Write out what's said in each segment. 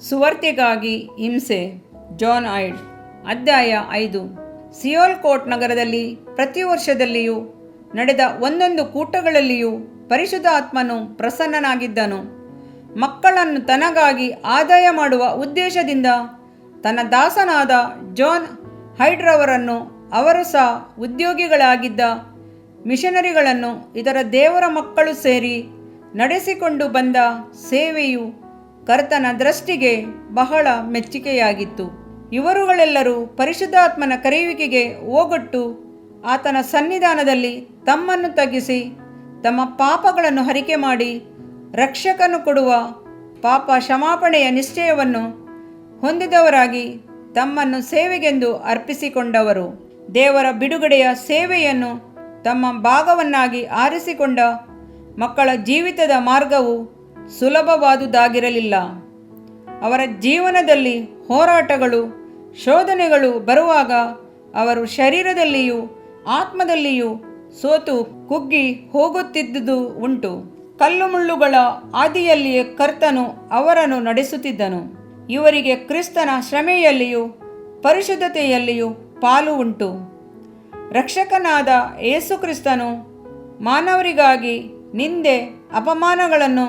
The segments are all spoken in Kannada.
ಸುವಾರ್ತೆಗಾಗಿ ಹಿಂಸೆ. ಜಾನ್ ಐಡ್. ಅಧ್ಯಾಯ 5. ಸಿಯೋಲ್ಕೋಟ್ ನಗರದಲ್ಲಿ ಪ್ರತಿ ವರ್ಷದಲ್ಲಿಯೂ ನಡೆದ ಒಂದೊಂದು ಕೂಟಗಳಲ್ಲಿಯೂ ಪರಿಶುದ್ಧಾತ್ಮನು ಪ್ರಸನ್ನನಾಗಿದ್ದನು. ಮಕ್ಕಳನ್ನು ತನಗಾಗಿ ಆದಾಯ ಮಾಡುವ ಉದ್ದೇಶದಿಂದ ತನ್ನ ದಾಸನಾದ ಜಾನ್ ಹೈಡ್ರವರನ್ನು, ಅವರು ಸಹ ಉದ್ಯೋಗಿಗಳಾಗಿದ್ದ ಮಿಷನರಿಗಳನ್ನು, ಇದರ ದೇವರ ಮಕ್ಕಳು ಸೇರಿ ನಡೆಸಿಕೊಂಡು ಬಂದ ಸೇವೆಯು ಕರ್ತನ ದೃಷ್ಟಿಗೆ ಬಹಳ ಮೆಚ್ಚುಗೆಯಾಗಿತ್ತು. ಇವರುಗಳೆಲ್ಲರೂ ಪರಿಶುದ್ಧಾತ್ಮನ ಕರೆಯುವಿಕೆಗೆ ಓಗೊಟ್ಟು ಆತನ ಸನ್ನಿಧಾನದಲ್ಲಿ ತಮ್ಮನ್ನು ತಗ್ಗಿಸಿ ತಮ್ಮ ಪಾಪಗಳನ್ನು ಹರಿಕೆ ಮಾಡಿ ರಕ್ಷಕನು ಕೊಡುವ ಪಾಪ ಕ್ಷಮಾಪಣೆಯ ನಿಶ್ಚಯವನ್ನು ಹೊಂದಿದವರಾಗಿ ತಮ್ಮನ್ನು ಸೇವೆಗೆಂದು ಅರ್ಪಿಸಿಕೊಂಡವರು. ದೇವರ ಬಿಡುಗಡೆಯ ಸೇವೆಯನ್ನು ತಮ್ಮ ಭಾಗವನ್ನಾಗಿ ಆರಿಸಿಕೊಂಡ ಮಕ್ಕಳ ಜೀವಿತದ ಮಾರ್ಗವು ಸುಲಭವಾದುದಾಗಿರಲಿಲ್ಲ. ಅವರ ಜೀವನದಲ್ಲಿ ಹೋರಾಟಗಳು, ಶೋಧನೆಗಳು ಬರುವಾಗ ಅವರು ಶರೀರದಲ್ಲಿಯೂ ಆತ್ಮದಲ್ಲಿಯೂ ಸೋತು ಕುಗ್ಗಿ ಹೋಗುತ್ತಿದ್ದುದು ಉಂಟು. ಕಲ್ಲು ಮುಳ್ಳುಗಳ ಹಾದಿಯಲ್ಲಿಯೇ ಕರ್ತನು ಅವರನ್ನು ನಡೆಸುತ್ತಿದ್ದನು. ಇವರಿಗೆ ಕ್ರಿಸ್ತನ ಶ್ರಮೆಯಲ್ಲಿಯೂ ಪರಿಶುದ್ಧತೆಯಲ್ಲಿಯೂ ಪಾಲು ಉಂಟು. ರಕ್ಷಕನಾದ ಯೇಸು ಕ್ರಿಸ್ತನು ಮಾನವರಿಗಾಗಿ ನಿಂದೆ, ಅಪಮಾನಗಳನ್ನು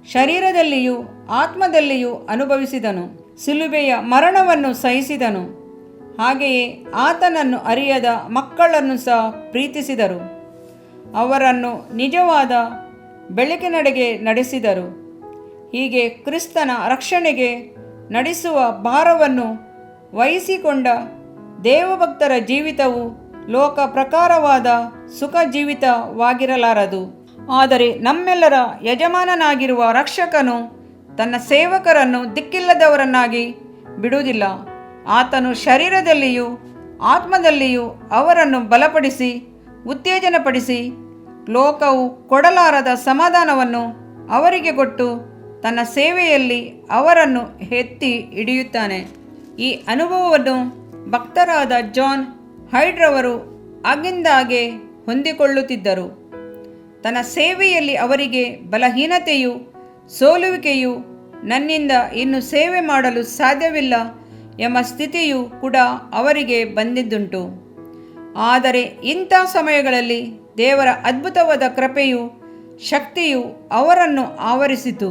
ಶರೀರದಲ್ಲಿಯೂ ಆತ್ಮದಲ್ಲಿಯೂ ಅನುಭವಿಸಿದನು. ಶಿಲುಬೆಯ ಮರಣವನ್ನು ಸಹಿಸಿದನು. ಹಾಗೆಯೇ ಆತನನ್ನು ಅರಿಯದ ಮಕ್ಕಳನ್ನು ಸಹ ಪ್ರೀತಿಸಿದರು. ಅವರನ್ನು ನಿಜವಾದ ಬೆಳಕಿನೆಡೆಗೆ ನಡೆಸಿದರು. ಹೀಗೆ ಕ್ರಿಸ್ತನ ರಕ್ಷಣೆಗೆ ನಡೆಸುವ ಭಾರವನ್ನು ವಹಿಸಿಕೊಂಡ ದೇವಭಕ್ತರ ಜೀವಿತವು ಲೋಕ ಪ್ರಕಾರವಾದ ಸುಖ ಜೀವಿತವಾಗಿರಲಾರದು. ಆದರೆ ನಮ್ಮೆಲ್ಲರ ಯಜಮಾನನಾಗಿರುವ ರಕ್ಷಕನು ತನ್ನ ಸೇವಕರನ್ನು ದಿಕ್ಕಿಲ್ಲದವರನ್ನಾಗಿ ಬಿಡುವುದಿಲ್ಲ. ಆತನು ಶರೀರದಲ್ಲಿಯೂ ಆತ್ಮದಲ್ಲಿಯೂ ಅವರನ್ನು ಬಲಪಡಿಸಿ ಉತ್ತೇಜನಪಡಿಸಿ ಲೋಕವು ಕೊಡಲಾರದ ಸಮಾಧಾನವನ್ನು ಅವರಿಗೆ ಕೊಟ್ಟು ತನ್ನ ಸೇವೆಯಲ್ಲಿ ಅವರನ್ನು ಎತ್ತಿ ಹಿಡಿಯುತ್ತಾನೆ. ಈ ಅನುಭವವನ್ನು ಭಕ್ತರಾದ ಜಾನ್ ಹೈಡ್ರವರು ಆಗಿಂದಾಗೆ ಹೊಂದಿಕೊಳ್ಳುತ್ತಿದ್ದರು. ತನ್ನ ಸೇವೆಯಲ್ಲಿ ಅವರಿಗೆ ಬಲಹೀನತೆಯು, ಸೋಲುವಿಕೆಯು, ನನ್ನಿಂದ ಇನ್ನು ಸೇವೆ ಮಾಡಲು ಸಾಧ್ಯವಿಲ್ಲ ಎಂಬ ಸ್ಥಿತಿಯು ಕೂಡ ಅವರಿಗೆ ಬಂದಿದ್ದುಂಟು. ಆದರೆ ಇಂಥ ಸಮಯಗಳಲ್ಲಿ ದೇವರ ಅದ್ಭುತವಾದ ಕೃಪೆಯು, ಶಕ್ತಿಯು ಅವರನ್ನು ಆವರಿಸಿತು.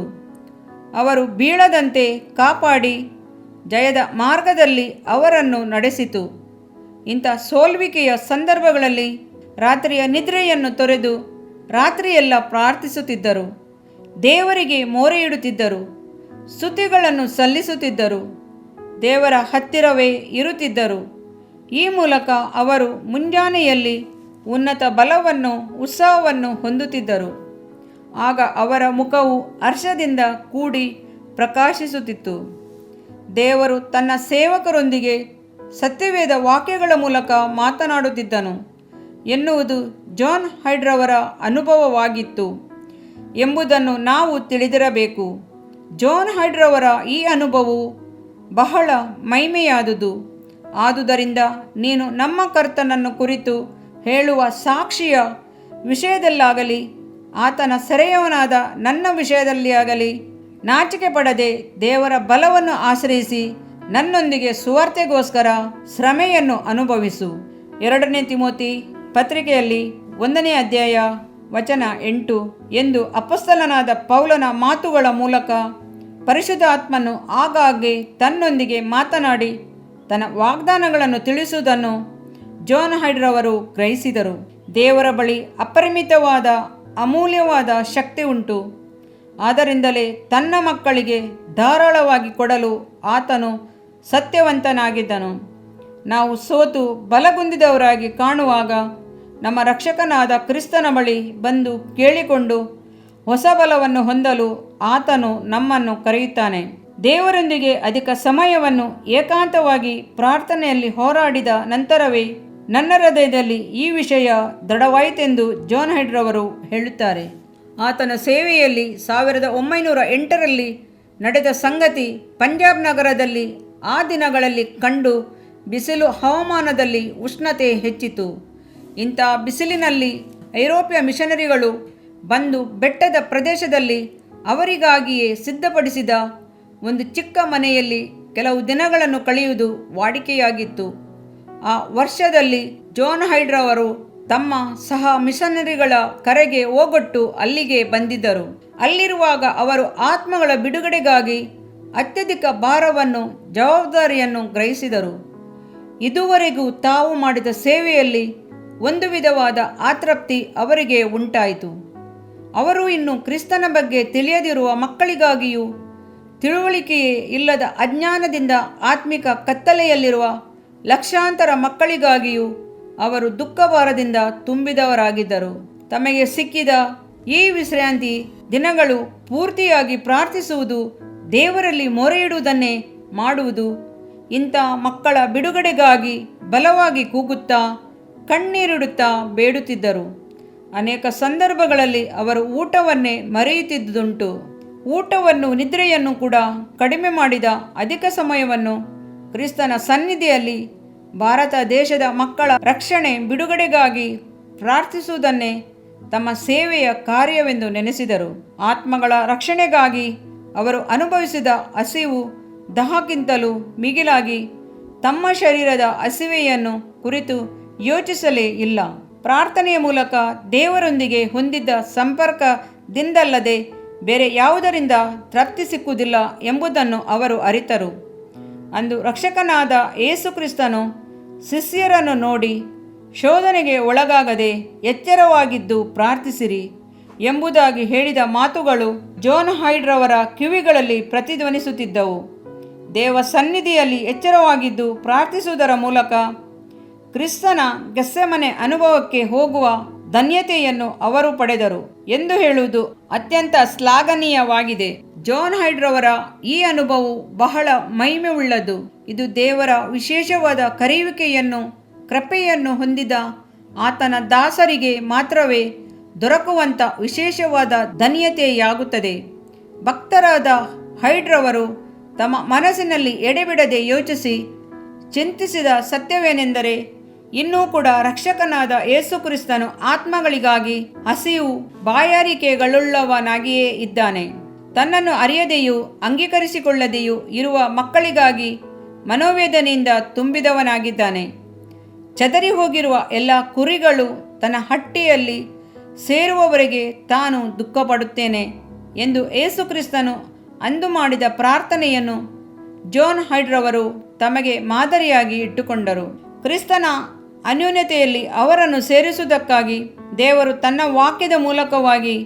ಅವರು ಬೀಳದಂತೆ ಕಾಪಾಡಿ ಜಯದ ಮಾರ್ಗದಲ್ಲಿ ಅವರನ್ನು ನಡೆಸಿತು. ಇಂಥ ಸೋಲುವಿಕೆಯ ಸಂದರ್ಭಗಳಲ್ಲಿ ರಾತ್ರಿಯ ನಿದ್ರೆಯನ್ನು ತೊರೆದು ರಾತ್ರಿಯೆಲ್ಲ ಪ್ರಾರ್ಥಿಸುತ್ತಿದ್ದರು. ದೇವರಿಗೆ ಮೊರೆಯಿಡುತ್ತಿದ್ದರು. ಸ್ತುತಿಗಳನ್ನು ಸಲ್ಲಿಸುತ್ತಿದ್ದರು. ದೇವರ ಹತ್ತಿರವೇ ಇರುತ್ತಿದ್ದರು. ಈ ಮೂಲಕ ಅವರು ಮುಂಜಾನೆಯಲ್ಲಿ ಉನ್ನತ ಬಲವನ್ನು, ಉತ್ಸಾಹವನ್ನು ಹೊಂದುತ್ತಿದ್ದರು. ಆಗ ಅವರ ಮುಖವು ಹರ್ಷದಿಂದ ಕೂಡಿ ಪ್ರಕಾಶಿಸುತ್ತಿತ್ತು. ದೇವರು ತನ್ನ ಸೇವಕರೊಂದಿಗೆ ಸತ್ಯವೇದ ವಾಕ್ಯಗಳ ಮೂಲಕ ಮಾತನಾಡುತ್ತಿದ್ದನು ಎನ್ನುವುದು ಜಾನ್ ಹೈಡ್ರವರ ಅನುಭವವಾಗಿತ್ತು ಎಂಬುದನ್ನು ನಾವು ತಿಳಿದಿರಬೇಕು. ಜಾನ್ ಹೈಡ್ರವರ ಈ ಅನುಭವವು ಬಹಳ ಮಹಿಮೆಯಾದುದು. ಆದುದರಿಂದ ನೀನು ನಮ್ಮ ಕರ್ತನನ್ನು ಕುರಿತು ಹೇಳುವ ಸಾಕ್ಷಿಯ ವಿಷಯದಲ್ಲಾಗಲಿ ಆತನ ಸೆರೆಯವನಾದ ನನ್ನ ವಿಷಯದಲ್ಲಿಯಾಗಲಿ ನಾಚಿಕೆ ಪಡದೆ ದೇವರ ಬಲವನ್ನು ಆಶ್ರಯಿಸಿ ನನ್ನೊಂದಿಗೆ ಸುವಾರ್ತೆಗೋಸ್ಕರ ಶ್ರಮೆಯನ್ನು ಅನುಭವಿಸು. 2 ತಿಮೋತಿ ಪತ್ರಿಕೆಯಲ್ಲಿ 1ನೇ ಅಧ್ಯಾಯ ವಚನ 8 ಎಂದು ಅಪೊಸ್ತಲನಾದ ಪೌಲನ ಮಾತುಗಳ ಮೂಲಕ ಪರಿಶುದ್ಧಾತ್ಮನು ಆಗಾಗ್ಗೆ ತನ್ನೊಂದಿಗೆ ಮಾತನಾಡಿ ತನ್ನ ವಾಗ್ದಾನಗಳನ್ನು ತಿಳಿಸುವುದನ್ನು ಜಾನ್ ಹೈಡ್ರವರು ಗ್ರಹಿಸಿದರು. ದೇವರ ಬಳಿ ಅಪರಿಮಿತವಾದ ಅಮೂಲ್ಯವಾದ ಶಕ್ತಿ ಉಂಟು. ಆದ್ದರಿಂದಲೇ ತನ್ನ ಮಕ್ಕಳಿಗೆ ಧಾರಾಳವಾಗಿ ಕೊಡಲು ಆತನು ಸತ್ಯವಂತನಾಗಿದ್ದನು. ನಾವು ಸೋತು ಬಲಗುಂದಿದವರಾಗಿ ಕಾಣುವಾಗ ನಮ್ಮ ರಕ್ಷಕನಾದ ಕ್ರಿಸ್ತನ ಬಳಿ ಬಂದು ಕೇಳಿಕೊಂಡು ಹೊಸ ಬಲವನ್ನು ಹೊಂದಲು ಆತನು ನಮ್ಮನ್ನು ಕರೆಯುತ್ತಾನೆ. ದೇವರೊಂದಿಗೆ ಅಧಿಕ ಸಮಯವನ್ನು ಏಕಾಂತವಾಗಿ ಪ್ರಾರ್ಥನೆಯಲ್ಲಿ ಹೋರಾಡಿದ ನಂತರವೇ ನನ್ನ ಹೃದಯದಲ್ಲಿ ಈ ವಿಷಯ ದೃಢವಾಯಿತೆಂದು ಜಾನ್ ಹೈಡ್ರವರು ಹೇಳುತ್ತಾರೆ. ಆತನ ಸೇವೆಯಲ್ಲಿ 1908ರಲ್ಲಿ ನಡೆದ ಸಂಗತಿ ಪಂಜಾಬ್ ನಗರದಲ್ಲಿ ಆ ದಿನಗಳಲ್ಲಿ ಕಂಡು ಬಿಸಿಲು ಹವಾಮಾನದಲ್ಲಿ ಉಷ್ಣತೆ ಹೆಚ್ಚಿತು. ಇಂಥ ಬಿಸಿಲಿನಲ್ಲಿ ಐರೋಪ್ಯ ಮಿಷನರಿಗಳು ಬಂದು ಬೆಟ್ಟದ ಪ್ರದೇಶದಲ್ಲಿ ಅವರಿಗಾಗಿಯೇ ಸಿದ್ಧಪಡಿಸಿದ ಒಂದು ಚಿಕ್ಕ ಮನೆಯಲ್ಲಿ ಕೆಲವು ದಿನಗಳನ್ನು ಕಳೆಯುವುದು ವಾಡಿಕೆಯಾಗಿತ್ತು. ಆ ವರ್ಷದಲ್ಲಿ ಜಾನ್ ಹೈಡ್ ಅವರು ತಮ್ಮ ಸಹ ಮಿಷನರಿಗಳ ಕರೆಗೆ ಓಗೊಟ್ಟು ಅಲ್ಲಿಗೆ ಬಂದಿದ್ದರು. ಅಲ್ಲಿರುವಾಗ ಅವರು ಆತ್ಮಗಳ ಬಿಡುಗಡೆಗಾಗಿ ಅತ್ಯಧಿಕ ಭಾರವನ್ನು, ಜವಾಬ್ದಾರಿಯನ್ನು ಗ್ರಹಿಸಿದರು. ಇದುವರೆಗೂ ತಾವು ಮಾಡಿದ ಸೇವೆಯಲ್ಲಿ ಒಂದು ವಿಧವಾದ ಆತೃಪ್ತಿ ಅವರಿಗೆ ಉಂಟಾಯಿತು. ಅವರು ಇನ್ನು ಕ್ರಿಸ್ತನ ಬಗ್ಗೆ ತಿಳಿಯದಿರುವ ಮಕ್ಕಳಿಗಾಗಿಯೂ, ತಿಳುವಳಿಕೆಯೇ ಇಲ್ಲದ ಅಜ್ಞಾನದಿಂದ ಆತ್ಮಿಕ ಕತ್ತಲೆಯಲ್ಲಿರುವ ಲಕ್ಷಾಂತರ ಮಕ್ಕಳಿಗಾಗಿಯೂ ಅವರು ದುಃಖಭಾರದಿಂದ ತುಂಬಿದವರಾಗಿದ್ದರು. ತಮಗೆ ಸಿಕ್ಕಿದ ಈ ವಿಶ್ರಾಂತಿ ದಿನಗಳು ಪೂರ್ತಿಯಾಗಿ ಪ್ರಾರ್ಥಿಸುವುದು, ದೇವರಲ್ಲಿ ಮೊರೆಯಿಡುವುದನ್ನೇ ಮಾಡುವುದು. ಇಂಥ ಮಕ್ಕಳ ಬಿಡುಗಡೆಗಾಗಿ ಬಲವಾಗಿ ಕೂಗುತ್ತಾ, ಕಣ್ಣೀರಿಡುತ್ತಾ ಬೇಡುತ್ತಿದ್ದರು. ಅನೇಕ ಸಂದರ್ಭಗಳಲ್ಲಿ ಅವರು ಊಟವನ್ನೇ ಮರೆಯುತ್ತಿದ್ದುದುಂಟು. ಊಟವನ್ನು, ನಿದ್ರೆಯನ್ನು ಕೂಡ ಕಡಿಮೆ ಮಾಡಿದ ಅಧಿಕ ಸಮಯವನ್ನು ಕ್ರಿಸ್ತನ ಸನ್ನಿಧಿಯಲ್ಲಿ ಭಾರತ ದೇಶದ ಮಕ್ಕಳ ರಕ್ಷಣೆ, ಬಿಡುಗಡೆಗಾಗಿ ಪ್ರಾರ್ಥಿಸುವುದನ್ನೇ ತಮ್ಮ ಸೇವೆಯ ಕಾರ್ಯವೆಂದು ನೆನೆಸಿದರು. ಆತ್ಮಗಳ ರಕ್ಷಣೆಗಾಗಿ ಅವರು ಅನುಭವಿಸಿದ ಹಸಿವು, ದಹಕ್ಕಿಂತಲೂ ಮಿಗಿಲಾಗಿ ತಮ್ಮ ಶರೀರದ ಹಸಿವೆಯನ್ನು ಕುರಿತು ಯೋಚಿಸಲೇ ಇಲ್ಲ. ಪ್ರಾರ್ಥನೆಯ ಮೂಲಕ ದೇವರೊಂದಿಗೆ ಹೊಂದಿದ್ದ ಸಂಪರ್ಕದಿಂದಲ್ಲದೆ ಬೇರೆ ಯಾವುದರಿಂದ ತೃಪ್ತಿ ಸಿಕ್ಕುವುದಿಲ್ಲ ಎಂಬುದನ್ನು ಅವರು ಅರಿತರು. ಅಂದು ರಕ್ಷಕನಾದ ಯೇಸು ಕ್ರಿಸ್ತನು ಶಿಷ್ಯರನ್ನು ನೋಡಿ, ಶೋಧನೆಗೆ ಒಳಗಾಗದೆ ಎಚ್ಚರವಾಗಿದ್ದು ಪ್ರಾರ್ಥಿಸಿರಿ ಎಂಬುದಾಗಿ ಹೇಳಿದ ಮಾತುಗಳು ಜಾನ್ ಹೈಡ್ ರವರ ಕಿವಿಗಳಲ್ಲಿ ಪ್ರತಿಧ್ವನಿಸುತ್ತಿದ್ದವು. ದೇವ ಸನ್ನಿಧಿಯಲ್ಲಿ ಎಚ್ಚರವಾಗಿದ್ದು ಪ್ರಾರ್ಥಿಸುವುದರ ಮೂಲಕ ಕ್ರಿಸ್ತನ ಗೆತ್ಸೆಮನೆ ಅನುಭವಕ್ಕೆ ಹೋಗುವ ಧನ್ಯತೆಯನ್ನು ಅವರು ಪಡೆದರು ಎಂದು ಹೇಳುವುದು ಅತ್ಯಂತ ಶ್ಲಾಘನೀಯವಾಗಿದೆ. ಜಾನ್ ಹೈಡ್ ರವರ ಈ ಅನುಭವವು ಬಹಳ ಮಹಿಮೆಯುಳ್ಳದ್ದು. ಇದು ದೇವರ ವಿಶೇಷವಾದ ಕರೆಯುವಿಕೆಯನ್ನು, ಕೃಪೆಯನ್ನು ಹೊಂದಿದ ಆತನ ದಾಸರಿಗೆ ಮಾತ್ರವೇ ದೊರಕುವಂಥ ವಿಶೇಷವಾದ ಧನ್ಯತೆಯಾಗುತ್ತದೆ. ಭಕ್ತರಾದ ಹೈಡ್ ರವರು ತಮ್ಮ ಮನಸ್ಸಿನಲ್ಲಿ ಎಡೆಬಿಡದೆ ಯೋಚಿಸಿ ಚಿಂತಿಸಿದ ಸತ್ಯವೇನೆಂದರೆ, ಇನ್ನೂ ಕೂಡ ರಕ್ಷಕನಾದ ಯೇಸು ಕ್ರಿಸ್ತನು ಆತ್ಮಗಳಿಗಾಗಿ ಹಸಿವು, ಬಾಯಾರಿಕೆಗಳುಳ್ಳವನಾಗಿಯೇ ಇದ್ದಾನೆ. ತನ್ನನ್ನು ಅರಿಯದೆಯೂ ಅಂಗೀಕರಿಸಿಕೊಳ್ಳದೆಯೂ ಇರುವ ಮಕ್ಕಳಿಗಾಗಿ ಮನೋವೇದನೆಯಿಂದ ತುಂಬಿದವನಾಗಿದ್ದಾನೆ. ಚದರಿ ಹೋಗಿರುವ ಎಲ್ಲ ಕುರಿಗಳು ತನ್ನ ಹಟ್ಟಿಯಲ್ಲಿ ಸೇರುವವರೆಗೆ ತಾನು ದುಃಖಪಡುತ್ತೇನೆ ಎಂದು ಯೇಸು ಕ್ರಿಸ್ತನು ಅಂದು ಮಾಡಿದ ಪ್ರಾರ್ಥನೆಯನ್ನು ಜಾನ್ ಹೈಡ್ ರವರು ತಮಗೆ ಮಾದರಿಯಾಗಿ ಇಟ್ಟುಕೊಂಡರು. ಕ್ರಿಸ್ತನ ಅನ್ಯೋನ್ಯತೆಯಲ್ಲಿ ಅವರನ್ನು ಸೇರಿಸುವುದಕ್ಕಾಗಿ ದೇವರು ತನ್ನ ವಾಕ್ಯದ ಮೂಲಕವಾಗಿ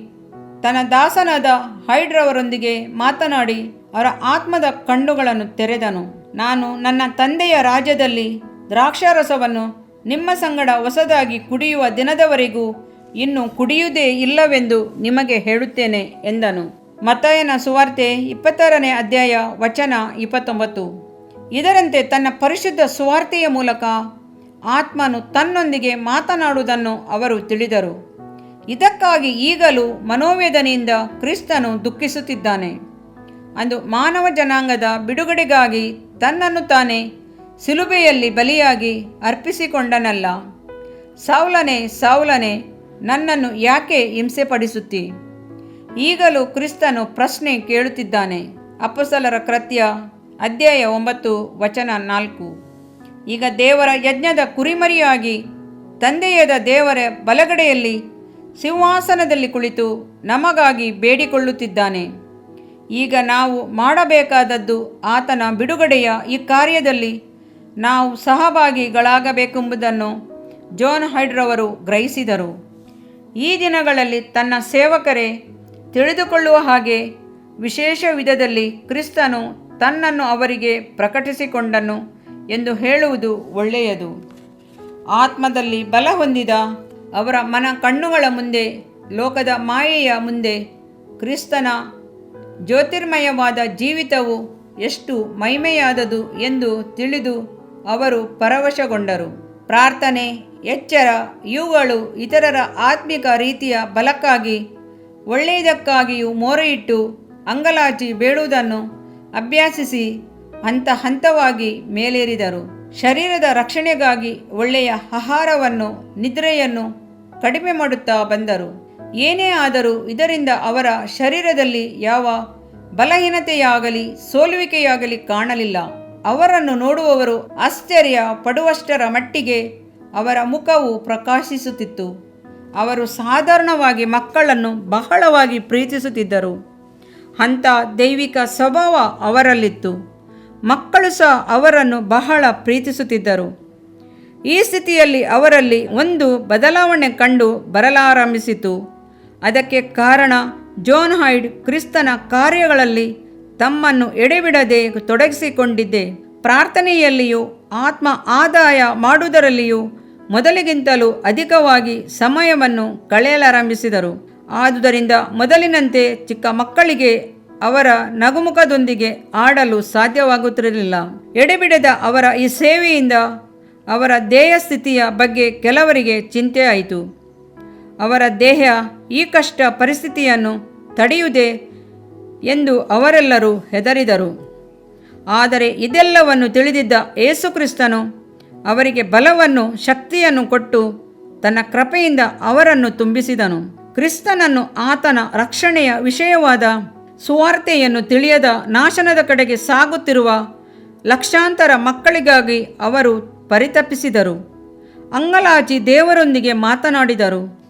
ತನ್ನ ದಾಸನಾದ ಹೈಡ್ ರವರೊಂದಿಗೆ ಮಾತನಾಡಿ ಅವರ ಆತ್ಮದ ಕಣ್ಣುಗಳನ್ನು ತೆರೆದನು. ನಾನು ನನ್ನ ತಂದೆಯ ರಾಜ್ಯದಲ್ಲಿ ದ್ರಾಕ್ಷಾರಸವನ್ನು ನಿಮ್ಮ ಸಂಗಡ ಹೊಸದಾಗಿ ಕುಡಿಯುವ ದಿನದವರೆಗೂ ಇನ್ನು ಕುಡಿಯುವುದೇ ಇಲ್ಲವೆಂದು ನಿಮಗೆ ಹೇಳುತ್ತೇನೆ ಎಂದನು. ಮತ್ತಾಯನ ಸುವಾರ್ತೆ 26ನೇ ಅಧ್ಯಾಯ ವಚನ 29. ಇದರಂತೆ ತನ್ನ ಪರಿಶುದ್ಧ ಸುವಾರ್ತೆಯ ಮೂಲಕ ಆತ್ಮನು ತನ್ನೊಂದಿಗೆ ಮಾತನಾಡುವುದನ್ನು ಅವರು ತಿಳಿದರು. ಇದಕ್ಕಾಗಿ ಈಗಲೂ ಮನೋವೇದನೆಯಿಂದ ಕ್ರಿಸ್ತನು ದುಃಖಿಸುತ್ತಿದ್ದಾನೆ. ಅಂದು ಮಾನವ ಜನಾಂಗದ ಬಿಡುಗಡೆಗಾಗಿ ತನ್ನನ್ನು ತಾನೇ ಸಿಲುಬೆಯಲ್ಲಿ ಬಲಿಯಾಗಿ ಅರ್ಪಿಸಿಕೊಂಡನಲ್ಲ. ಸೌಲನೇ, ಸೌಲನೇ, ನನ್ನನ್ನು ಯಾಕೆ ಹಿಂಸೆಪಡಿಸುತ್ತಿ? ಈಗಲೂ ಕ್ರಿಸ್ತನು ಪ್ರಶ್ನೆ ಕೇಳುತ್ತಿದ್ದಾನೆ. ಅಪೊಸ್ತಲರ ಕೃತ್ಯ ಅಧ್ಯಾಯ 9 ವಚನ 4. ಈಗ ದೇವರ ಯಜ್ಞದ ಕುರಿಮರಿಯಾಗಿ ತಂದೆಯಾದ ದೇವರ ಬಲಗಡೆಯಲ್ಲಿ ಸಿಂಹಾಸನದಲ್ಲಿ ಕುಳಿತು ನಮಗಾಗಿ ಬೇಡಿಕೊಳ್ಳುತ್ತಿದ್ದಾನೆ. ಈಗ ನಾವು ಮಾಡಬೇಕಾದದ್ದು ಆತನ ಬಿಡುಗಡೆಯ ಈ ಕಾರ್ಯದಲ್ಲಿ ನಾವು ಸಹಭಾಗಿಗಳಾಗಬೇಕೆಂಬುದನ್ನು ಜಾನ್ ಹೈಡ್ ರವರು ಗ್ರಹಿಸಿದರು. ಈ ದಿನಗಳಲ್ಲಿ ತನ್ನ ಸೇವಕರೇ ತಿಳಿದುಕೊಳ್ಳುವ ಹಾಗೆ ವಿಶೇಷ ವಿಧದಲ್ಲಿ ಕ್ರಿಸ್ತನು ತನ್ನನ್ನು ಅವರಿಗೆ ಪ್ರಕಟಿಸಿಕೊಂಡನು ಎಂದು ಹೇಳುವುದು ಒಳ್ಳೆಯದು. ಆತ್ಮದಲ್ಲಿ ಬಲ ಹೊಂದಿದ ಅವರ ಮನ ಕಣ್ಣುಗಳ ಮುಂದೆ, ಲೋಕದ ಮಾಯೆಯ ಮುಂದೆ ಕ್ರಿಸ್ತನ ಜ್ಯೋತಿರ್ಮಯವಾದ ಜೀವಿತವು ಎಷ್ಟು ಮಹಿಮೆಯಾದದು ಎಂದು ತಿಳಿದು ಅವರು ಪರವಶಗೊಂಡರು. ಪ್ರಾರ್ಥನೆ, ಎಚ್ಚರ ಇವುಗಳು ಇತರರ ಆತ್ಮಿಕ ರೀತಿಯ ಬಲಕ್ಕಾಗಿ, ಒಳ್ಳೆಯದಕ್ಕಾಗಿಯೂ ಮೊರೆಯಿಟ್ಟು ಅಂಗಲಾಚಿ ಬೇಡುವುದನ್ನು ಅಭ್ಯಾಸಿಸಿ ಹಂತ ಹಂತವಾಗಿ ಮೇಲೇರಿದರು. ಶರೀರದ ರಕ್ಷಣೆಗಾಗಿ ಒಳ್ಳೆಯ ಆಹಾರವನ್ನು, ನಿದ್ರೆಯನ್ನು ಕಡಿಮೆ ಮಾಡುತ್ತಾ ಬಂದರು. ಏನೇ ಆದರೂ ಇದರಿಂದ ಅವರ ಶರೀರದಲ್ಲಿ ಯಾವ ಬಲಹೀನತೆಯಾಗಲಿ ಸೋಲುವಿಕೆಯಾಗಲಿ ಕಾಣಲಿಲ್ಲ. ಅವರನ್ನು ನೋಡುವವರು ಆಶ್ಚರ್ಯ ಪಡುವಷ್ಟರ ಮಟ್ಟಿಗೆ ಅವರ ಮುಖವು ಪ್ರಕಾಶಿಸುತ್ತಿತ್ತು. ಅವರು ಸಾಧಾರಣವಾಗಿ ಮಕ್ಕಳನ್ನು ಬಹಳವಾಗಿ ಪ್ರೀತಿಸುತ್ತಿದ್ದರು. ಅಂಥ ದೈವಿಕ ಸ್ವಭಾವ ಅವರಲ್ಲಿತ್ತು. ಮಕ್ಕಳು ಸಹ ಅವರನ್ನು ಬಹಳ ಪ್ರೀತಿಸುತ್ತಿದ್ದರು. ಈ ಸ್ಥಿತಿಯಲ್ಲಿ ಅವರಲ್ಲಿ ಒಂದು ಬದಲಾವಣೆ ಕಂಡು ಬರಲಾರಂಭಿಸಿತು. ಅದಕ್ಕೆ ಕಾರಣ ಜಾನ್ ಹೈಡ್ ಕ್ರಿಸ್ತನ ಕಾರ್ಯಗಳಲ್ಲಿ ತಮ್ಮನ್ನು ಎಡೆಬಿಡದೆ ತೊಡಗಿಸಿಕೊಂಡಿದ್ದೆ. ಪ್ರಾರ್ಥನೆಯಲ್ಲಿಯೂ ಆತ್ಮ ಆದಾಯ ಮಾಡುವುದರಲ್ಲಿಯೂ ಮೊದಲಿಗಿಂತಲೂ ಅಧಿಕವಾಗಿ ಸಮಯವನ್ನು ಕಳೆಯಲಾರಂಭಿಸಿದರು. ಆದುದರಿಂದ ಮೊದಲಿನಂತೆ ಚಿಕ್ಕ ಮಕ್ಕಳಿಗೆ ಅವರ ನಗುಮುಖದೊಂದಿಗೆ ಆಡಲು ಸಾಧ್ಯವಾಗುತ್ತಿರಲಿಲ್ಲ. ಎಡೆಬಿಡದ ಅವರ ಈ ಸೇವೆಯಿಂದ ಅವರ ದೇಹ ಸ್ಥಿತಿಯ ಬಗ್ಗೆ ಕೆಲವರಿಗೆ ಚಿಂತೆ ಆಯಿತು. ಅವರ ದೇಹ ಈ ಕಷ್ಟ ಪರಿಸ್ಥಿತಿಯನ್ನು ತಡೆಯುವುದೇ ಎಂದು ಅವರೆಲ್ಲರೂ ಹೆದರಿದರು. ಆದರೆ ಇದೆಲ್ಲವನ್ನು ತಿಳಿದಿದ್ದ ಯೇಸುಕ್ರಿಸ್ತನು ಅವರಿಗೆ ಬಲವನ್ನು ಶಕ್ತಿಯನ್ನು ಕೊಟ್ಟು ತನ್ನ ಕೃಪೆಯಿಂದ ಅವರನ್ನು ತುಂಬಿಸಿದನು. ಕ್ರಿಸ್ತನನ್ನು ಆತನ ರಕ್ಷಣೆಯ ವಿಷಯವಾದ ಸುವಾರ್ತೆಯನ್ನು ತಿಳಿಯದ ನಾಶನದ ಕಡೆಗೆ ಸಾಗುತ್ತಿರುವ ಲಕ್ಷಾಂತರ ಮಕ್ಕಳಿಗಾಗಿ ಅವರು ಪರಿತಪಿಸಿದರು. ಅಂಗಲಾಚಿ ದೇವರೊಂದಿಗೆ ಮಾತನಾಡಿದರು.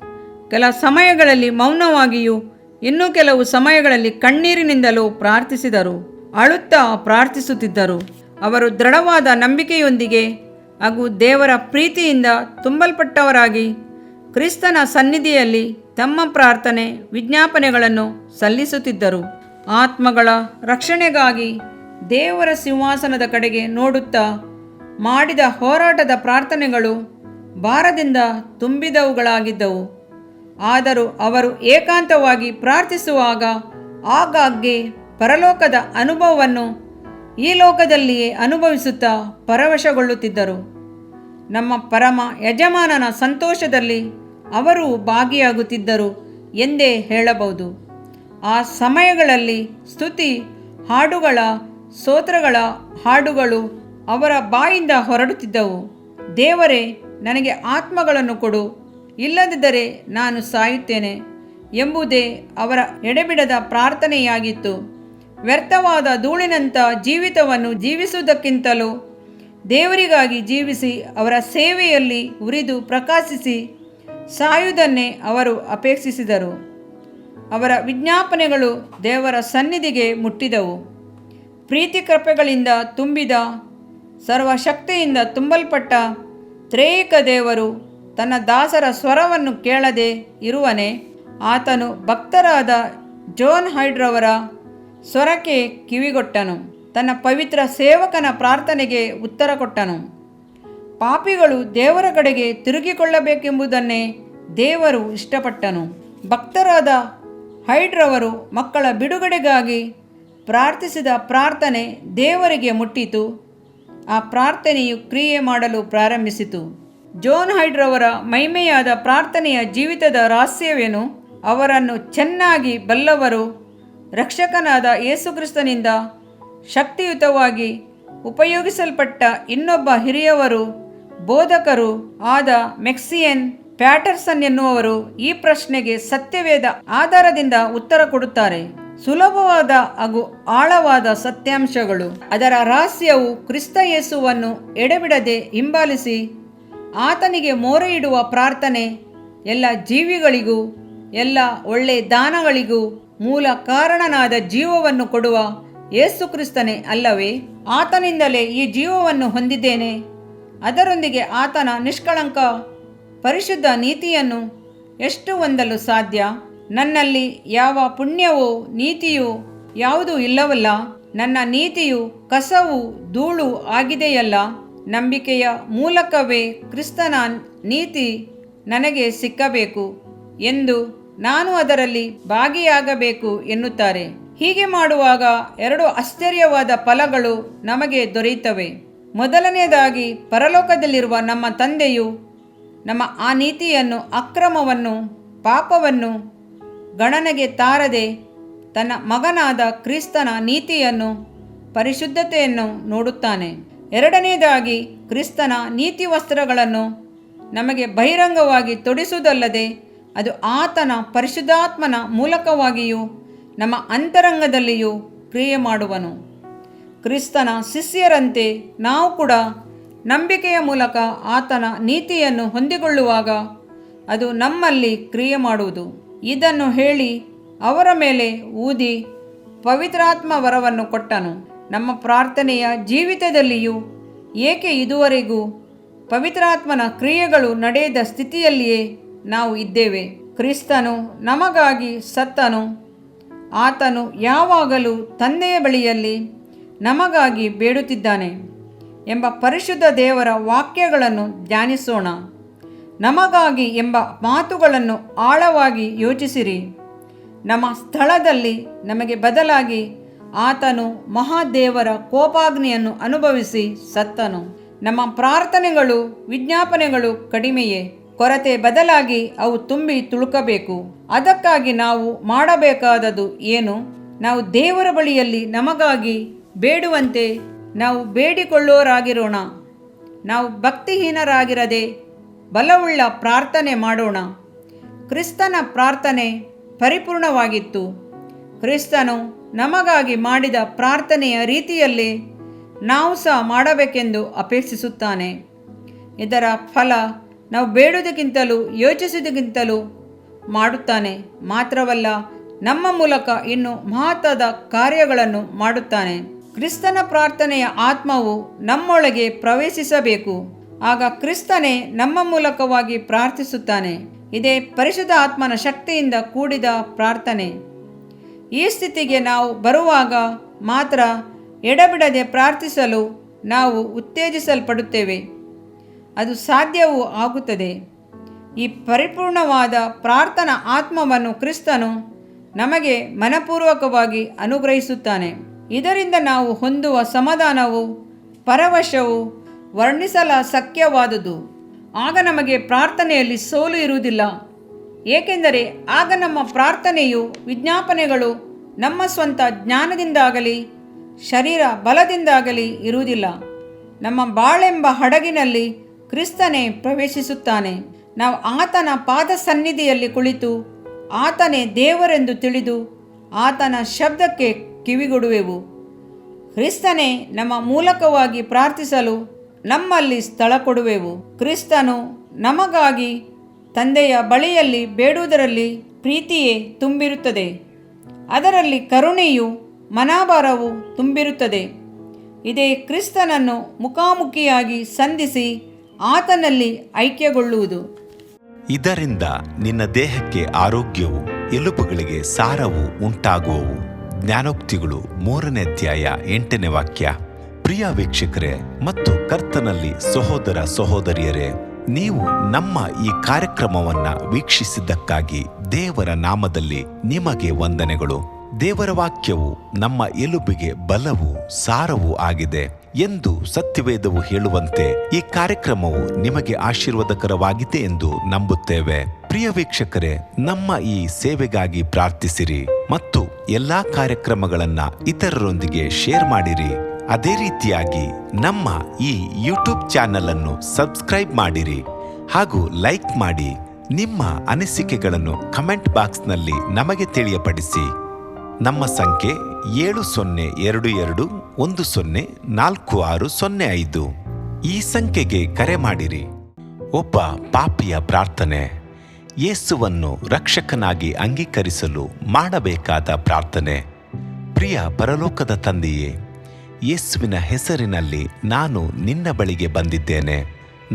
ಕೆಲ ಸಮಯಗಳಲ್ಲಿ ಮೌನವಾಗಿಯೂ ಇನ್ನೂ ಕೆಲವು ಸಮಯಗಳಲ್ಲಿ ಕಣ್ಣೀರಿನಿಂದಲೂ ಪ್ರಾರ್ಥಿಸಿದರು. ಅಳುತ್ತಾ ಪ್ರಾರ್ಥಿಸುತ್ತಿದ್ದರು. ಅವರು ದೃಢವಾದ ನಂಬಿಕೆಯೊಂದಿಗೆ ಹಾಗೂ ದೇವರ ಪ್ರೀತಿಯಿಂದ ತುಂಬಲ್ಪಟ್ಟವರಾಗಿ ಕ್ರಿಸ್ತನ ಸನ್ನಿಧಿಯಲ್ಲಿ ತಮ್ಮ ಪ್ರಾರ್ಥನೆ ವಿಜ್ಞಾಪನೆಗಳನ್ನು ಸಲ್ಲಿಸುತ್ತಿದ್ದರು. ಆತ್ಮಗಳ ರಕ್ಷಣೆಗಾಗಿ ದೇವರ ಸಿಂಹಾಸನದ ಕಡೆಗೆ ನೋಡುತ್ತಾ ಮಾಡಿದ ಹೋರಾಟದ ಪ್ರಾರ್ಥನೆಗಳು ಭಾರದಿಂದ ತುಂಬಿದವುಗಳಾಗಿದ್ದವು. ಆದರೂ ಅವರು ಏಕಾಂತವಾಗಿ ಪ್ರಾರ್ಥಿಸುವಾಗ ಆಗಾಗ್ಗೆ ಪರಲೋಕದ ಅನುಭವವನ್ನು ಈ ಲೋಕದಲ್ಲಿಯೇ ಅನುಭವಿಸುತ್ತಾ ಪರವಶಗೊಳ್ಳುತ್ತಿದ್ದರು. ನಮ್ಮ ಪರಮ ಯಜಮಾನನ ಸಂತೋಷದಲ್ಲಿ ಅವರು ಭಾಗಿಯಾಗುತ್ತಿದ್ದರು ಎಂದೇ ಹೇಳಬಹುದು. ಆ ಸಮಯಗಳಲ್ಲಿ ಸ್ತುತಿ ಹಾಡುಗಳ ಸ್ತೋತ್ರಗಳ ಹಾಡುಗಳು ಅವರ ಬಾಯಿಂದ ಹೊರಡುತ್ತಿದ್ದವು. ದೇವರೇ, ನನಗೆ ಆತ್ಮಗಳನ್ನು ಕೊಡು, ಇಲ್ಲದಿದ್ದರೆ ನಾನು ಸಾಯುತ್ತೇನೆ ಎಂಬುದೇ ಅವರ ಎಡೆಬಿಡದ ಪ್ರಾರ್ಥನೆಯಾಗಿತ್ತು. ವ್ಯರ್ಥವಾದ ಧೂಳಿನಂಥ ಜೀವಿತವನ್ನು ಜೀವಿಸುವುದಕ್ಕಿಂತಲೂ ದೇವರಿಗಾಗಿ ಜೀವಿಸಿ ಅವರ ಸೇವೆಯಲ್ಲಿ ಉರಿದು ಪ್ರಕಾಶಿಸಿ ಸಾಯುವುದನ್ನೇ ಅವರು ಅಪೇಕ್ಷಿಸಿದರು. ಅವರ ವಿಜ್ಞಾಪನೆಗಳು ದೇವರ ಸನ್ನಿಧಿಗೆ ಮುಟ್ಟಿದವು. ಪ್ರೀತಿ ಕೃಪೆಗಳಿಂದ ತುಂಬಿದ ಸರ್ವಶಕ್ತಿಯಿಂದ ತುಂಬಲ್ಪಟ್ಟ ತ್ರೇಯಿಕ ದೇವರು ತನ್ನ ದಾಸರ ಸ್ವರವನ್ನು ಕೇಳದೆ ಇರುವನೇ? ಆತನು ಭಕ್ತರಾದ ಜಾನ್ ಹೈಡ್ರವರ ಸ್ವರಕ್ಕೆ ಕಿವಿಗೊಟ್ಟನು. ತನ್ನ ಪವಿತ್ರ ಸೇವಕನ ಪ್ರಾರ್ಥನೆಗೆ ಉತ್ತರ ಕೊಟ್ಟನು. ಪಾಪಿಗಳು ದೇವರ ಕಡೆಗೆ ತಿರುಗಿಕೊಳ್ಳಬೇಕೆಂಬುದನ್ನೇ ದೇವರು ಇಷ್ಟಪಟ್ಟನು. ಭಕ್ತರಾದ ಹೈಡ್ರವರು ಮಕ್ಕಳ ಬಿಡುಗಡೆಗಾಗಿ ಪ್ರಾರ್ಥಿಸಿದ ಪ್ರಾರ್ಥನೆ ದೇವರಿಗೆ ಮುಟ್ಟಿತು. ಆ ಪ್ರಾರ್ಥನೆಯು ಕ್ರಿಯೆ ಮಾಡಲು ಪ್ರಾರಂಭಿಸಿತು. ಜಾನ್ ಹೈಡ್ರವರ ಮಹಿಮೆಯಾದ ಪ್ರಾರ್ಥನೆಯ ಜೀವಿತದ ರಹಸ್ಯವೇನು? ಅವರನ್ನು ಚೆನ್ನಾಗಿ ಬಲ್ಲವರು ರಕ್ಷಕನಾದ ಯೇಸುಕ್ರಿಸ್ತನಿಂದ ಶಕ್ತಿಯುತವಾಗಿ ಉಪಯೋಗಿಸಲ್ಪಟ್ಟ ಇನ್ನೊಬ್ಬ ಹಿರಿಯವರು ಬೋಧಕರು ಆದ ಮೆಕ್ಸಿಯನ್ ಪ್ಯಾಟರ್ಸನ್ ಎನ್ನುವರು ಈ ಪ್ರಶ್ನೆಗೆ ಸತ್ಯವೇದ ಆಧಾರದಿಂದ ಉತ್ತರ ಕೊಡುತ್ತಾರೆ. ಸುಲಭವಾದ ಹಾಗೂ ಆಳವಾದ ಸತ್ಯಾಂಶಗಳು. ಅದರ ರಹಸ್ಯವು ಕ್ರಿಸ್ತ ಯೇಸುವನ್ನು ಎಡೆಬಿಡದೆ ಹಿಂಬಾಲಿಸಿ ಆತನಿಗೆ ಮೊರೆ ಇಡುವ ಪ್ರಾರ್ಥನೆ. ಎಲ್ಲ ಜೀವಿಗಳಿಗೂ ಎಲ್ಲ ಒಳ್ಳೆ ದಾನಗಳಿಗೂ ಮೂಲ ಕಾರಣನಾದ ಜೀವವನ್ನು ಕೊಡುವ ಯೇಸು ಕ್ರಿಸ್ತನೇ ಅಲ್ಲವೇ? ಆತನಿಂದಲೇ ಈ ಜೀವವನ್ನು ಹೊಂದಿದ್ದೇನೆ. ಅದರೊಂದಿಗೆ ಆತನ ನಿಷ್ಕಳಂಕ ಪರಿಶುದ್ಧ ನೀತಿಯನ್ನು ಎಷ್ಟು ಹೊಂದಲು ಸಾಧ್ಯ? ನನ್ನಲ್ಲಿ ಯಾವ ಪುಣ್ಯವೋ ನೀತಿಯೋ ಯಾವುದೂ ಇಲ್ಲವಲ್ಲ. ನನ್ನ ನೀತಿಯು ಕಸವು ಧೂಳು ಆಗಿದೆಯಲ್ಲ. ನಂಬಿಕೆಯ ಮೂಲಕವೇ ಕ್ರಿಸ್ತನ ನೀತಿ ನನಗೆ ಸಿಕ್ಕಬೇಕು ಎಂದು ನಾನು ಅದರಲ್ಲಿ ಭಾಗಿಯಾಗಬೇಕು ಎನ್ನುತ್ತಾರೆ. ಹೀಗೆ ಮಾಡುವಾಗ ಎರಡು ಆಶ್ಚರ್ಯವಾದ ಫಲಗಳು ನಮಗೆ ದೊರೆಯುತ್ತವೆ. ಮೊದಲನೆಯದಾಗಿ, ಪರಲೋಕದಲ್ಲಿರುವ ನಮ್ಮ ತಂದೆಯು ನಮ್ಮ ಆ ನೀತಿಯನ್ನು, ಅಕ್ರಮವನ್ನು, ಪಾಪವನ್ನು ಗಣನೆಗೆ ತಾರದೆ ತನ್ನ ಮಗನಾದ ಕ್ರಿಸ್ತನ ನೀತಿಯನ್ನು, ಪರಿಶುದ್ಧತೆಯನ್ನು ನೋಡುತ್ತಾನೆ. ಎರಡನೆಯದಾಗಿ, ಕ್ರಿಸ್ತನ ನೀತಿ ವಸ್ತ್ರಗಳನ್ನು ನಮಗೆ ಬಹಿರಂಗವಾಗಿ ತೊಡಿಸುವುದಲ್ಲದೆ ಅದು ಆತನ ಪರಿಶುದ್ಧಾತ್ಮನ ಮೂಲಕವಾಗಿಯೂ ನಮ್ಮ ಅಂತರಂಗದಲ್ಲಿಯೂ ಕ್ರಿಯೆ ಮಾಡುವನು. ಕ್ರಿಸ್ತನ ಶಿಷ್ಯರಂತೆ ನಾವು ಕೂಡ ನಂಬಿಕೆಯ ಮೂಲಕ ಆತನ ನೀತಿಯನ್ನು ಹೊಂದಿಕೊಳ್ಳುವಾಗ ಅದು ನಮ್ಮಲ್ಲಿ ಕ್ರಿಯೆ ಮಾಡುವುದು. ಇದನ್ನು ಹೇಳಿ ಅವರ ಮೇಲೆ ಊದಿ ಪವಿತ್ರಾತ್ಮ ವರವನ್ನು ಕೊಟ್ಟನು. ನಮ್ಮ ಪ್ರಾರ್ಥನೆಯ ಜೀವಿತದಲ್ಲಿಯೂ ಏಕೆ ಇದುವರೆಗೂ ಪವಿತ್ರಾತ್ಮನ ಕ್ರಿಯೆಗಳು ನಡೆಯದ ಸ್ಥಿತಿಯಲ್ಲಿಯೇ ನಾವು ಇದ್ದೇವೆ? ಕ್ರಿಸ್ತನು ನಮಗಾಗಿ ಸತ್ತನು. ಆತನು ಯಾವಾಗಲೂ ತಂದೆಯ ಬಳಿಯಲ್ಲಿ ನಮಗಾಗಿ ಬೇಡುತ್ತಿದ್ದಾನೆ ಎಂಬ ಪರಿಶುದ್ಧ ದೇವರ ವಾಕ್ಯಗಳನ್ನು ಧ್ಯಾನಿಸೋಣ. ನಮಗಾಗಿ ಎಂಬ ಮಾತುಗಳನ್ನು ಆಳವಾಗಿ ಯೋಚಿಸಿರಿ. ನಮ್ಮ ಸ್ಥಳದಲ್ಲಿ ನಮಗೆ ಬದಲಾಗಿ ಆತನು ಮಹಾದೇವರ ಕೋಪಾಗ್ನಿಯನ್ನು ಅನುಭವಿಸಿ ಸತ್ತನು. ನಮ್ಮ ಪ್ರಾರ್ಥನೆಗಳು ವಿಜ್ಞಾಪನೆಗಳು ಕಡಿಮೆಯೇ, ಕೊರತೆ ಬದಲಾಗಿ ಅವು ತುಂಬಿ ತುಳುಕಬೇಕು. ಅದಕ್ಕಾಗಿ ನಾವು ಮಾಡಬೇಕಾದದ್ದು ಏನು? ನಾವು ದೇವರ ಬಳಿಯಲ್ಲಿ ನಮಗಾಗಿ ಬೇಡುವಂತೆ ನಾವು ಬೇಡಿಕೊಳ್ಳೋರಾಗಿರೋಣ. ನಾವು ಭಕ್ತಿಹೀನರಾಗಿರದೆ ಬಲವುಳ್ಳ ಪ್ರಾರ್ಥನೆ ಮಾಡೋಣ. ಕ್ರಿಸ್ತನ ಪ್ರಾರ್ಥನೆ ಪರಿಪೂರ್ಣವಾಗಿತ್ತು. ಕ್ರಿಸ್ತನು ನಮಗಾಗಿ ಮಾಡಿದ ಪ್ರಾರ್ಥನೆಯ ರೀತಿಯಲ್ಲಿ ನಾವು ಸಹ ಮಾಡಬೇಕೆಂದು ಅಪೇಕ್ಷಿಸುತ್ತಾನೆ. ಇದರ ಫಲ ನಾವು ಬೇಡುವುದಕ್ಕಿಂತಲೂ ಯೋಚಿಸುವುದಕ್ಕಿಂತಲೂ ಮಾಡುತ್ತಾನೆ. ಮಾತ್ರವಲ್ಲ, ನಮ್ಮ ಮೂಲಕ ಇನ್ನೂ ಮಹತ್ತಾದ ಕಾರ್ಯಗಳನ್ನು ಮಾಡುತ್ತಾನೆ. ಕ್ರಿಸ್ತನ ಪ್ರಾರ್ಥನೆಯ ಆತ್ಮವು ನಮ್ಮೊಳಗೆ ಪ್ರವೇಶಿಸಬೇಕು. ಆಗ ಕ್ರಿಸ್ತನೇ ನಮ್ಮ ಮೂಲಕವಾಗಿ ಪ್ರಾರ್ಥಿಸುತ್ತಾನೆ. ಇದೇ ಪರಿಶುದ್ಧ ಆತ್ಮನ ಶಕ್ತಿಯಿಂದ ಕೂಡಿದ ಪ್ರಾರ್ಥನೆ. ಈ ಸ್ಥಿತಿಗೆ ನಾವು ಬರುವಾಗ ಮಾತ್ರ ಎಡಬಿಡದೆ ಪ್ರಾರ್ಥಿಸಲು ನಾವು ಉತ್ತೇಜಿಸಲ್ಪಡುತ್ತೇವೆ. ಅದು ಸಾಧ್ಯವೂ ಆಗುತ್ತದೆ. ಈ ಪರಿಪೂರ್ಣವಾದ ಪ್ರಾರ್ಥನಾ ಆತ್ಮವನ್ನು ಕ್ರಿಸ್ತನು ನಮಗೆ ಮನಪೂರ್ವಕವಾಗಿ ಅನುಗ್ರಹಿಸುತ್ತಾನೆ. ಇದರಿಂದ ನಾವು ಹೊಂದುವ ಸಮಾಧಾನವು ಪರವಶವು ವರ್ಣಿಸಲಶಕ್ಯವಾದುದು. ಆಗ ನಮಗೆ ಪ್ರಾರ್ಥನೆಯಲ್ಲಿ ಸೋಲು ಇರುವುದಿಲ್ಲ. ಏಕೆಂದರೆ ಆಗ ನಮ್ಮ ಪ್ರಾರ್ಥನೆಯು ವಿಜ್ಞಾಪನೆಗಳು ನಮ್ಮ ಸ್ವಂತ ಜ್ಞಾನದಿಂದಾಗಲಿ ಶರೀರ ಬಲದಿಂದಾಗಲಿ ಇರುವುದಿಲ್ಲ. ನಮ್ಮ ಬಾಳೆಂಬ ಹಡಗಿನಲ್ಲಿ ಕ್ರಿಸ್ತನೇ ಪ್ರವೇಶಿಸುತ್ತಾನೆ. ನಾವು ಆತನ ಪಾದ ಸನ್ನಿಧಿಯಲ್ಲಿ ಕುಳಿತು ಆತನೇ ದೇವರೆಂದು ತಿಳಿದು ಆತನ ಶಬ್ದಕ್ಕೆ ಕಿವಿಗೊಡುವೆವು. ಕ್ರಿಸ್ತನೇ ನಮ್ಮ ಮೂಲಕವಾಗಿ ಪ್ರಾರ್ಥಿಸಲು ನಮ್ಮಲ್ಲಿ ಸ್ಥಳ ಕೊಡುವೆವು. ಕ್ರಿಸ್ತನು ನಮಗಾಗಿ ತಂದೆಯ ಬಳಿಯಲ್ಲಿ ಬೇಡುವುದರಲ್ಲಿ ಪ್ರೀತಿಯೇ ತುಂಬಿರುತ್ತದೆ. ಅದರಲ್ಲಿ ಕರುಣೆಯೂ ಮನೋಭಾರವೂ ತುಂಬಿರುತ್ತದೆ. ಇದೇ ಕ್ರಿಸ್ತನನ್ನು ಮುಖಾಮುಖಿಯಾಗಿ ಸಂಧಿಸಿ ಆತನಲ್ಲಿ ಐಕ್ಯಗೊಳ್ಳುವುದು. ಇದರಿಂದ ನಿನ್ನ ದೇಹಕ್ಕೆ ಆರೋಗ್ಯವು, ಎಲುಬುಗಳಿಗೆ ಸಾರವು ಉಂಟಾಗುವವು. ಜ್ಞಾನೋಕ್ತಿಗಳು 3ನೇ ಅಧ್ಯಾಯ 8ನೇ ವಾಕ್ಯ. ಪ್ರಿಯ ವೀಕ್ಷಕರೇ ಮತ್ತು ಕರ್ತನಲ್ಲಿ ಸಹೋದರ ಸಹೋದರಿಯರೇ, ನೀವು ನಮ್ಮ ಈ ಕಾರ್ಯಕ್ರಮವನ್ನ ವೀಕ್ಷಿಸಿದ್ದಕ್ಕಾಗಿ ದೇವರ ನಾಮದಲ್ಲಿ ನಿಮಗೆ ವಂದನೆಗಳು. ದೇವರ ವಾಕ್ಯವು ನಮ್ಮ ಎಲುಬಿಗೆ ಬಲವೂ ಸಾರವೂ ಆಗಿದೆ ಎಂದು ಸತ್ಯವೇದವು ಹೇಳುವಂತೆ ಈ ಕಾರ್ಯಕ್ರಮವು ನಿಮಗೆ ಆಶೀರ್ವಾದಕರವಾಗಿದೆ ಎಂದು ನಂಬುತ್ತೇವೆ. ಪ್ರಿಯ ವೀಕ್ಷಕರೇ, ನಮ್ಮ ಈ ಸೇವೆಗಾಗಿ ಪ್ರಾರ್ಥಿಸಿರಿ ಮತ್ತು ಎಲ್ಲಾ ಕಾರ್ಯಕ್ರಮಗಳನ್ನ ಇತರರೊಂದಿಗೆ ಶೇರ್ ಮಾಡಿರಿ. ಅದೇ ರೀತಿಯಾಗಿ ನಮ್ಮ ಈ ಯೂಟ್ಯೂಬ್ ಚಾನೆಲ್ ಅನ್ನು ಸಬ್ಸ್ಕ್ರೈಬ್ ಮಾಡಿರಿ ಹಾಗೂ ಲೈಕ್ ಮಾಡಿ. ನಿಮ್ಮ ಅನಿಸಿಕೆಗಳನ್ನು ಕಮೆಂಟ್ ಬಾಕ್ಸ್ನಲ್ಲಿ ನಮಗೆ ತಿಳಿಯಪಡಿಸಿ. ನಮ್ಮ ಸಂಖ್ಯೆ 7022104605. ಈ ಸಂಖ್ಯೆಗೆ ಕರೆ ಮಾಡಿರಿ. ಒಬ್ಬ ಪಾಪಿಯ ಪ್ರಾರ್ಥನೆ. ಯೇಸುವನ್ನು ರಕ್ಷಕನಾಗಿ ಅಂಗೀಕರಿಸಲು ಮಾಡಬೇಕಾದ ಪ್ರಾರ್ಥನೆ. ಪ್ರಿಯ ಪರಲೋಕದ ತಂದೆಯೇ, ಯೇಸುವಿನ ಹೆಸರಿನಲ್ಲಿ ನಾನು ನಿನ್ನ ಬಳಿಗೆ ಬಂದಿದ್ದೇನೆ.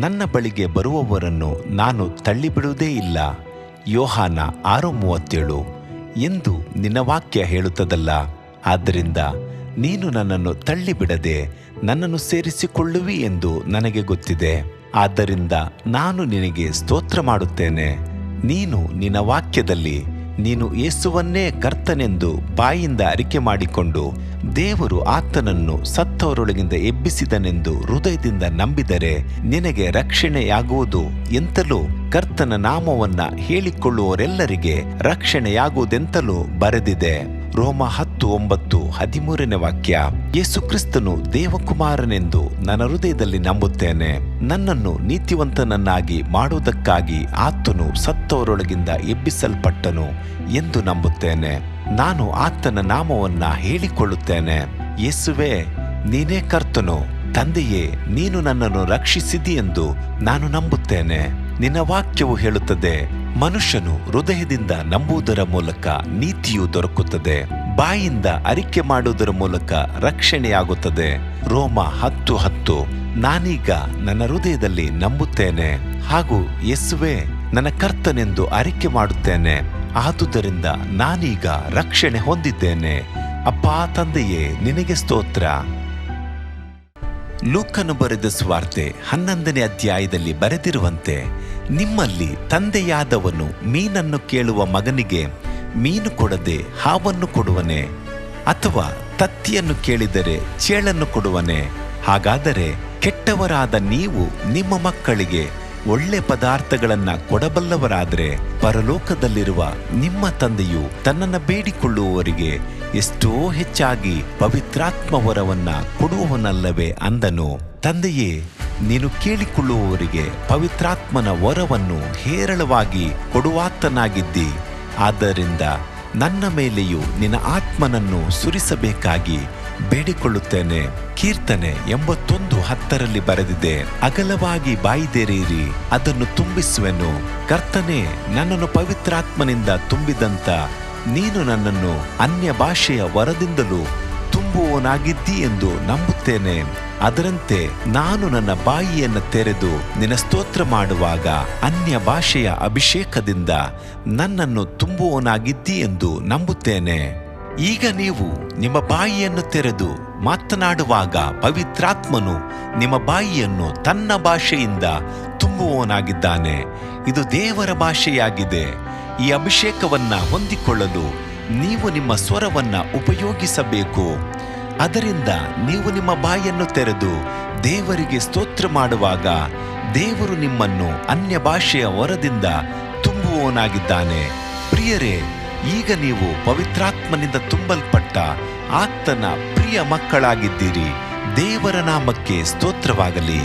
ನನ್ನ ಬಳಿಗೆ ಬರುವವರನ್ನು ನಾನು ತಳ್ಳಿಬಿಡುವುದೇ ಇಲ್ಲ. ಯೋಹಾನ 6:37 ಎಂದು ನಿನ್ನ ವಾಕ್ಯ ಹೇಳುತ್ತದಲ್ಲ. ಆದ್ದರಿಂದ ನೀನು ನನ್ನನ್ನು ತಳ್ಳಿಬಿಡದೆ ನನ್ನನ್ನು ಸೇರಿಸಿಕೊಳ್ಳುವಿ ಎಂದು ನನಗೆ ಗೊತ್ತಿದೆ. ಆದ್ದರಿಂದ ನಾನು ನಿನಗೆ ಸ್ತೋತ್ರ ಮಾಡುತ್ತೇನೆ. ನೀನು ನಿನ್ನ ವಾಕ್ಯದಲ್ಲಿ ನೀನು ಯೇಸುವನ್ನೇ ಕರ್ತನೆಂದು ಬಾಯಿಂದ ಅರಿಕೆ ಮಾಡಿಕೊಂಡು ದೇವರು ಆತನನ್ನು ಸತ್ತವರೊಳಗಿಂದ ಎಬ್ಬಿಸಿದನೆಂದು ಹೃದಯದಿಂದ ನಂಬಿದರೆ ನಿನಗೆ ರಕ್ಷಣೆಯಾಗುವುದು ಎಂತಲೂ ಕರ್ತನ ನಾಮವನ್ನ ಹೇಳಿಕೊಳ್ಳುವವರೆಲ್ಲರಿಗೆ ರಕ್ಷಣೆಯಾಗುವುದೆಂತಲೂ ಬರೆದಿದೆ. ರೋಮ 10:9 13ನೇ ವಾಕ್ಯ. ಯೇಸು ಕ್ರಿಸ್ತನು ದೇವಕುಮಾರನೆಂದು ನನ್ನ ಹೃದಯದಲ್ಲಿ ನಂಬುತ್ತೇನೆ. ನನ್ನನ್ನು ನೀತಿವಂತನನ್ನಾಗಿ ಮಾಡುವುದಕ್ಕಾಗಿ ಆತನು ಸತ್ತವರೊಳಗಿಂದ ಎಬ್ಬಿಸಲ್ಪಟ್ಟನು ಎಂದು ನಂಬುತ್ತೇನೆ. ನಾನು ಆತನ ನಾಮವನ್ನ ಹೇಳಿಕೊಳ್ಳುತ್ತೇನೆ. ಯೇಸುವೆ, ನೀನೇ ಕರ್ತನು. ತಂದೆಯೇ, ನೀನು ನನ್ನನ್ನು ರಕ್ಷಿಸಿದಿ ಎಂದು ನಾನು ನಂಬುತ್ತೇನೆ. ನಿನ್ನ ವಾಕ್ಯವು ಹೇಳುತ್ತದೆ, ಮನುಷ್ಯನು ಹೃದಯದಿಂದ ನಂಬುವುದರ ಮೂಲಕ ನೀತಿಯು ದೊರಕುತ್ತದೆ, ಬಾಯಿಂದ ಅರಿಕೆ ಮಾಡುವುದರ ಮೂಲಕ ರಕ್ಷಣೆಯಾಗುತ್ತದೆ. ರೋಮ 10:10. ನಾನೀಗ ನನ್ನ ಹೃದಯದಲ್ಲಿ ನಂಬುತ್ತೇನೆ ಹಾಗೂ ಯೇಸುವೆ ನನ್ನ ಕರ್ತನೆಂದು ಅರಿಕೆ ಮಾಡುತ್ತೇನೆ. ಆದುದರಿಂದ ನಾನೀಗ ರಕ್ಷಣೆ ಹೊಂದಿದ್ದೇನೆ. ಅಪ್ಪಾ ತಂದೆಯೇ, ನಿನಗೆ ಸ್ತೋತ್ರ. ಲೂಕನು ಬರೆದ ಸುವಾರ್ತೆ 11ನೇ ಅಧ್ಯಾಯದಲ್ಲಿ ಬರೆದಿರುವಂತೆ, ನಿಮ್ಮಲ್ಲಿ ತಂದೆಯಾದವನು ಮೀನನ್ನು ಕೇಳುವ ಮಗನಿಗೆ ಮೀನು ಕೊಡದೆ ಹಾವನ್ನು ಕೊಡುವನೆ? ಅಥವಾ ತತ್ತಿಯನ್ನು ಕೇಳಿದರೆ ಚೇಳನ್ನು ಕೊಡುವನೆ? ಹಾಗಾದರೆ ಕೆಟ್ಟವರಾದ ನೀವು ನಿಮ್ಮ ಮಕ್ಕಳಿಗೆ ಒಳ್ಳೆ ಪದಾರ್ಥಗಳನ್ನ ಕೊಡಬಲ್ಲವರಾದರೆ ಪರಲೋಕದಲ್ಲಿರುವ ನಿಮ್ಮ ತಂದೆಯು ತನ್ನನ್ನು ಬೇಡಿಕೊಳ್ಳುವವರಿಗೆ ಎಷ್ಟೋ ಹೆಚ್ಚಾಗಿ ಪವಿತ್ರಾತ್ಮ ವರವನ್ನ ಕೊಡುವವನಲ್ಲವೇ ಅಂದನು. ತಂದೆಯೇ, ನೀನು ಕೇಳಿಕೊಳ್ಳುವವರಿಗೆ ಪವಿತ್ರಾತ್ಮನ ವರವನ್ನು ಹೇರಳವಾಗಿ ಕೊಡುವಾತನಾಗಿದ್ದಿ. ಆದ್ದರಿಂದ ನನ್ನ ಮೇಲೆಯೂ ನಿನ್ನ ಆತ್ಮನನ್ನು ಸುರಿಸಬೇಕಾಗಿ ಬೇಡಿಕೊಳ್ಳುತ್ತೇನೆ. ಕೀರ್ತನೆ 81:10 ಬರೆದಿದೆ, ಅಗಲವಾಗಿ ಬಾಯಿದೆರೆಯಿರಿ, ಅದನ್ನು ತುಂಬಿಸುವೆನು. ಕರ್ತನೇ, ನನ್ನನ್ನು ಪವಿತ್ರಾತ್ಮನಿಂದ ತುಂಬಿದಂತ ನೀನು ನನ್ನನ್ನು ಅನ್ಯ ಭಾಷೆಯ ವರದಿಂದಲೂ ತುಂಬುವವನಾಗಿದ್ದಿ ಎಂದು ನಂಬುತ್ತೇನೆ. ಅದರಂತೆ ನಾನು ನನ್ನ ಬಾಯಿಯನ್ನು ತೆರೆದು ನಿನ್ನ ಸ್ತೋತ್ರ ಮಾಡುವಾಗ ಅನ್ಯ ಭಾಷೆಯ ಅಭಿಷೇಕದಿಂದ ನನ್ನನ್ನು ತುಂಬುವವನಾಗಿದ್ದಿ ಎಂದು ನಂಬುತ್ತೇನೆ. ಈಗ ನೀವು ನಿಮ್ಮ ಬಾಯಿಯನ್ನು ತೆರೆದು ಮಾತನಾಡುವಾಗ ಪವಿತ್ರಾತ್ಮನು ನಿಮ್ಮ ಬಾಯಿಯನ್ನು ತನ್ನ ಭಾಷೆಯಿಂದ ತುಂಬುವವನಾಗಿದ್ದಾನೆ. ಇದು ದೇವರ ಭಾಷೆಯಾಗಿದೆ. ಈ ಅಭಿಷೇಕವನ್ನ ಹೊಂದಿಕೊಳ್ಳಲು ನೀವು ನಿಮ್ಮ ಸ್ವರವನ್ನ ಉಪಯೋಗಿಸಬೇಕು. ಅದರಿಂದ ನೀವು ನಿಮ್ಮ ಬಾಯನ್ನು ತೆರೆದು ದೇವರಿಗೆ ಸ್ತೋತ್ರ ಮಾಡುವಾಗ ದೇವರು ನಿಮ್ಮನ್ನು ಅನ್ಯ ಭಾಷೆಯ ವರದಿಂದ ತುಂಬುವವನಾಗಿದ್ದಾನೆ. ಪ್ರಿಯರೇ, ಈಗ ನೀವು ಪವಿತ್ರಾತ್ಮನಿಂದ ತುಂಬಲ್ಪಟ್ಟ ಆತನ ಪ್ರಿಯ ಮಕ್ಕಳಾಗಿದ್ದೀರಿ. ದೇವರ ನಾಮಕ್ಕೆ ಸ್ತೋತ್ರವಾಗಲಿ.